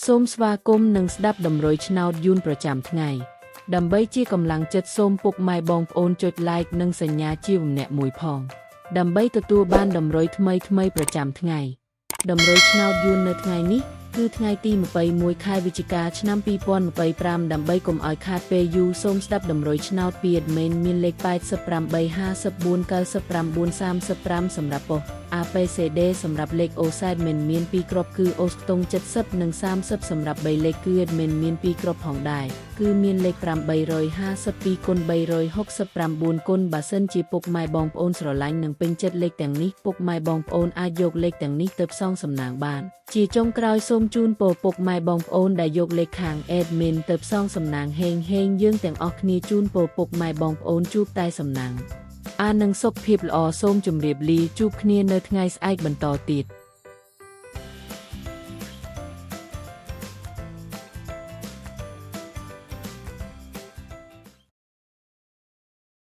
សូមស្វាគមន៍និងស្ដាប់ដំរុយឆ្នោតយួនប្រចាំថ្ងៃដើម្បីជាកម្លាំងចិត្តសូមពុកម៉ែបងប្អូនចុច like និងសញ្ញាជាម្នាក់មួយផងដើម្បីទទួលបានដំរុយថ្មីៗប្រចាំថ្ងៃដំរុយឆ្នោតយួននៅថ្ងៃនេះគឺថ្ងៃទី21ខែវិច្ឆិកាឆ្នាំ2025ដើម្បីកុំឲ្យខាតពេលយូរសូមស្ដាប់ដំរុយឆ្នោតពី admin មានលេខ88549935សម្រាប់ប៉ុស្តិ៍ ABCD សម្រាប់លេខ OSAD មាន2គ្រាប់គឺ អូសខ្ទង់70និង30សម្រាប់3លេខគឺ admin មាន2គ្រាប់ផងដែរគឺមានលេខ852គុណ369គុណបើសិនជាពុកម៉ែបងប្អូនស្រឡាញ់និងពេញចិត្តលេខទាំងនេះពុកម៉ែបងប្អូនអាចយកលេខទាំងនេះទៅផ្សងសំណាងបានជាចុងក្រោយសូមជូនពរពុកម៉ែបងប្អូនដែលយកលេខខាង admin ទៅផ្សងសំណាងហេងយើងទាំងអស់គ្នាជូនពរពុកម៉ែបងប្អូនជួបតែសំណាងនិងសុខភាពល្អសូមជម្រាបលាជួបគ្នានៅថ្ងៃស្អែកបន្តទៀត